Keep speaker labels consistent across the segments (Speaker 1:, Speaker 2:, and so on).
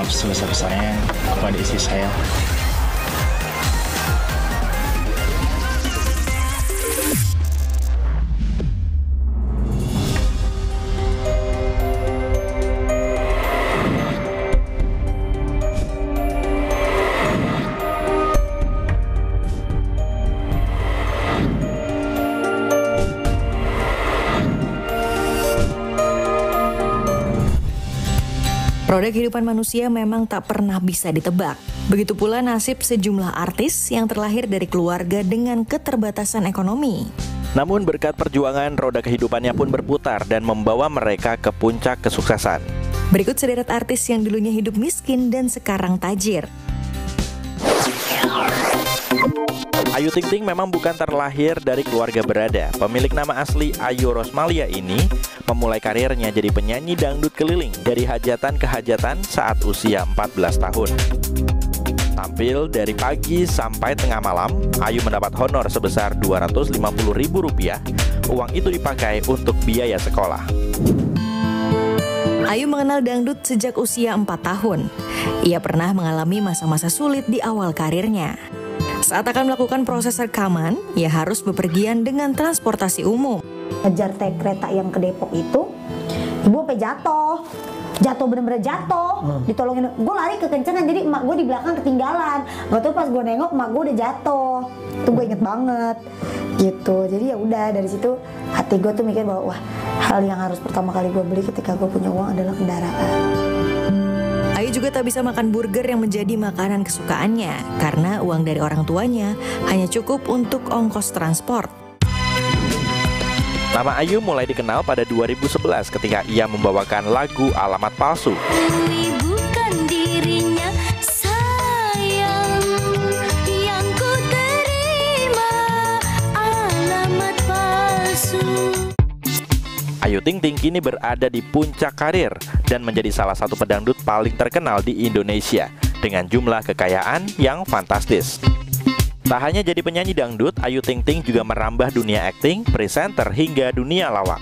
Speaker 1: maaf sebesar-besarnya kepada istri saya.
Speaker 2: Roda kehidupan manusia memang tak pernah bisa ditebak. Begitu pula nasib sejumlah artis yang terlahir dari keluarga dengan keterbatasan ekonomi.
Speaker 3: Namun berkat perjuangan, roda kehidupannya pun berputar dan membawa mereka ke puncak kesuksesan.
Speaker 2: Berikut sederet artis yang dulunya hidup miskin dan sekarang tajir.
Speaker 3: Ayu Ting Ting memang bukan terlahir dari keluarga berada. Pemilik nama asli Ayu Rosmalia ini memulai karirnya jadi penyanyi dangdut keliling dari hajatan ke hajatan saat usia 14 tahun. Tampil dari pagi sampai tengah malam, Ayu mendapat honor sebesar Rp250.000. Uang itu dipakai untuk biaya sekolah.
Speaker 2: Ayu mengenal dangdut sejak usia 4 tahun. Ia pernah mengalami masa-masa sulit di awal karirnya. Saat akan melakukan proses rekaman, ia harus bepergian dengan transportasi umum.
Speaker 4: Ngejar kereta yang ke Depok itu, ibu sampai jatuh bener-bener jatuh, ditolongin. Gue lari kekencengan, jadi emak gue di belakang ketinggalan. Gak tau pas gue nengok, emak gue udah jatuh. Itu gue inget banget, gitu. Jadi ya udah dari situ hati gue tuh mikir bahwa wah, hal yang harus pertama kali gue beli ketika gue punya uang adalah kendaraan.
Speaker 2: Ayu juga tak bisa makan burger yang menjadi makanan kesukaannya karena uang dari orang tuanya hanya cukup untuk ongkos transport.
Speaker 3: Nama Ayu mulai dikenal pada 2011 ketika ia membawakan lagu Alamat Palsu.
Speaker 5: Bukan dirinya sayang yang ku terima alamat palsu.
Speaker 3: Ayu Ting Ting kini berada di puncak karir dan menjadi salah satu pedangdut paling terkenal di Indonesia dengan jumlah kekayaan yang fantastis. Tak hanya jadi penyanyi dangdut, Ayu Ting Ting juga merambah dunia akting, presenter, hingga dunia lawak.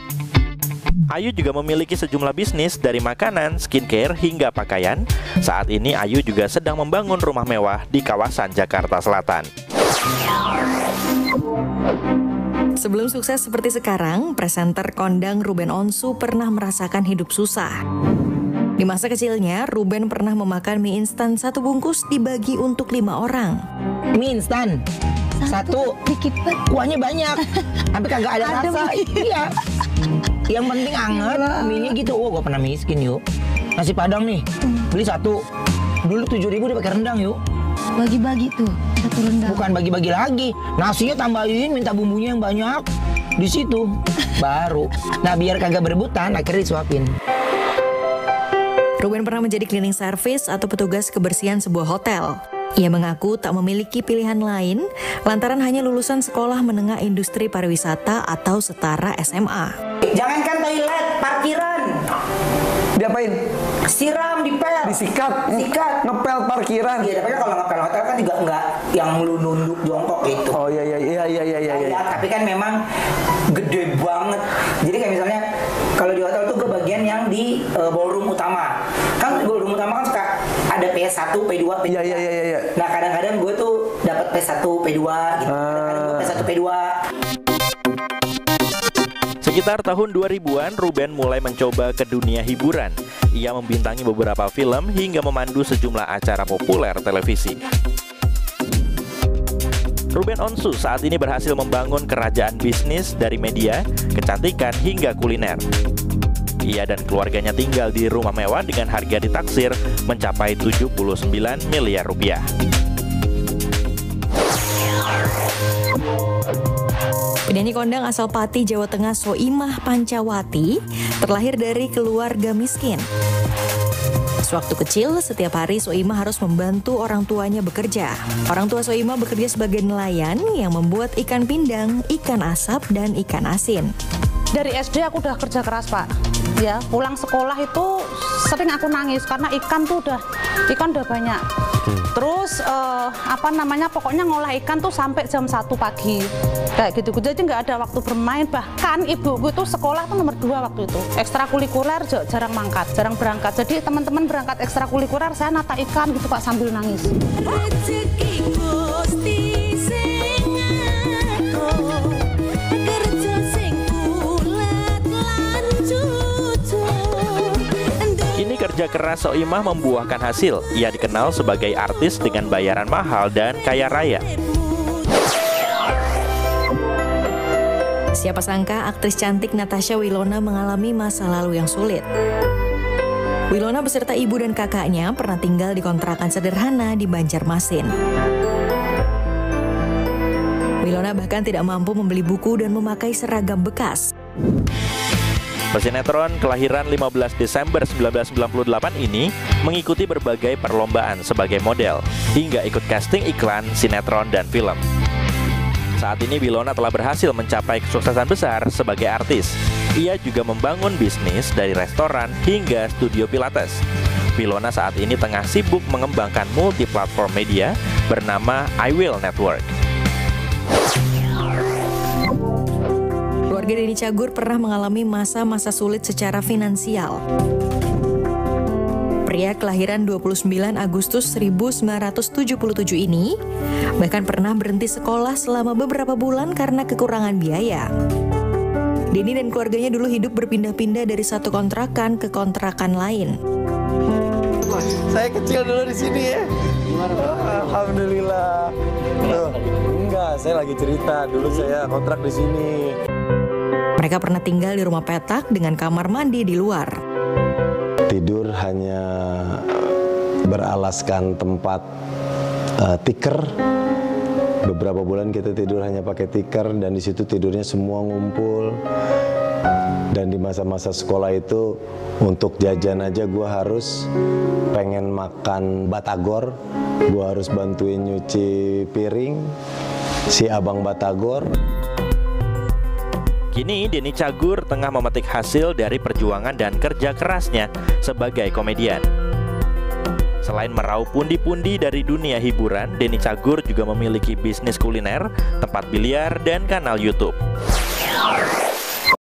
Speaker 3: Ayu juga memiliki sejumlah bisnis dari makanan, skincare, hingga pakaian. Saat ini Ayu juga sedang membangun rumah mewah di kawasan Jakarta Selatan.
Speaker 2: Sebelum sukses seperti sekarang, presenter kondang Ruben Onsu pernah merasakan hidup susah. Di masa kecilnya, Ruben pernah memakan mie instan 1 bungkus dibagi untuk 5 orang.
Speaker 6: Mie instan satu
Speaker 4: dikit banget,
Speaker 6: kuahnya banyak, tapi kagak ada rasa. Iya. Yang penting anget, mie-nya gitu. Oh, gue pernah miskin yuk. Nasi Padang nih, beli 1. Dulu 7.000 dia pakai rendang yuk.
Speaker 4: bagi-bagi tuh satu rendang.
Speaker 6: Bukan bagi-bagi lagi, nasinya tambahin, minta bumbunya yang banyak. Di situ baru. Nah, biar kagak berebutan, akhirnya disuapin.
Speaker 2: Ruben pernah menjadi cleaning service atau petugas kebersihan sebuah hotel. Ia mengaku tak memiliki pilihan lain lantaran hanya lulusan sekolah menengah industri pariwisata atau setara SMA.
Speaker 6: Jangankan toilet, parkiran.
Speaker 7: Diapain?
Speaker 6: Siram, dipel.
Speaker 7: Disikat?
Speaker 6: Sikat.
Speaker 7: Ngepel parkiran?
Speaker 6: Iya, tapi kan kalau ngepel hotel kan juga enggak yang lu nunduk jongkok gitu.
Speaker 7: Oh iya.
Speaker 6: Ya, tapi kan memang gede banget. Jadi kayak misalnya kalau di hotel tuh gue bagian yang di ballroom utama. Kan ballroom utama kan suka ada PS1, P2, P3.
Speaker 7: Iya.
Speaker 6: Nah, kadang-kadang gue tuh dapat PS1, P2 gitu. Kadang-kadang gue PS1, P2.
Speaker 3: Sekitar tahun 2000-an, Ruben mulai mencoba ke dunia hiburan. Ia membintangi beberapa film hingga memandu sejumlah acara populer televisi. Ruben Onsu saat ini berhasil membangun kerajaan bisnis dari media, kecantikan hingga kuliner. Ia dan keluarganya tinggal di rumah mewah dengan harga ditaksir mencapai 79 miliar rupiah.
Speaker 2: Penyanyi kondang asal Pati, Jawa Tengah, Soimah Pancawati terlahir dari keluarga miskin. Sewaktu kecil, setiap hari Soimah harus membantu orang tuanya bekerja. Orang tua Soimah bekerja sebagai nelayan yang membuat ikan pindang, ikan asap, dan ikan asin.
Speaker 8: Dari SD aku udah kerja keras, Pak. Ya, pulang sekolah itu sering aku nangis karena ikan udah banyak. Terus pokoknya ngolah ikan tuh sampai jam 1 pagi kayak gitu. Jadi nggak ada waktu bermain. Bahkan ibuku tuh sekolah tuh nomor 2 waktu itu. Ekstrakurikuler jarang berangkat. Jadi teman-teman berangkat ekstrakurikuler, saya nata ikan gitu Pak sambil nangis.
Speaker 3: Kerja keras Soimah membuahkan hasil. Ia dikenal sebagai artis dengan bayaran mahal dan kaya raya.
Speaker 2: Siapa sangka aktris cantik Natasha Wilona mengalami masa lalu yang sulit. Wilona beserta ibu dan kakaknya pernah tinggal di kontrakan sederhana di Banjarmasin. Wilona bahkan tidak mampu membeli buku dan memakai seragam bekas.
Speaker 3: Pesinetron kelahiran 15 Desember 1998 ini mengikuti berbagai perlombaan sebagai model, hingga ikut casting iklan, sinetron, dan film. Saat ini Wilona telah berhasil mencapai kesuksesan besar sebagai artis. Ia juga membangun bisnis dari restoran hingga studio pilates. Wilona saat ini tengah sibuk mengembangkan multi-platform media bernama I Will Network.
Speaker 2: Keluarga Denny Cagur pernah mengalami masa-masa sulit secara finansial. Pria kelahiran 29 Agustus 1977 ini bahkan pernah berhenti sekolah selama beberapa bulan karena kekurangan biaya. Denny dan keluarganya dulu hidup berpindah-pindah dari satu kontrakan ke kontrakan lain.
Speaker 7: Saya kecil dulu di sini ya. Alhamdulillah. Tuh, enggak, saya lagi cerita. Dulu saya kontrak di sini.
Speaker 2: Mereka pernah tinggal di rumah petak dengan kamar mandi di luar.
Speaker 9: Tidur hanya beralaskan tempat tikar. Beberapa bulan kita tidur hanya pakai tikar dan di situ tidurnya semua ngumpul. Dan di masa-masa sekolah itu untuk jajan aja gue harus pengen makan batagor. Gue harus bantuin nyuci piring si abang batagor.
Speaker 3: Kini Denny Cagur tengah memetik hasil dari perjuangan dan kerja kerasnya sebagai komedian. Selain meraup pundi-pundi dari dunia hiburan, Denny Cagur juga memiliki bisnis kuliner, tempat biliar, dan kanal YouTube.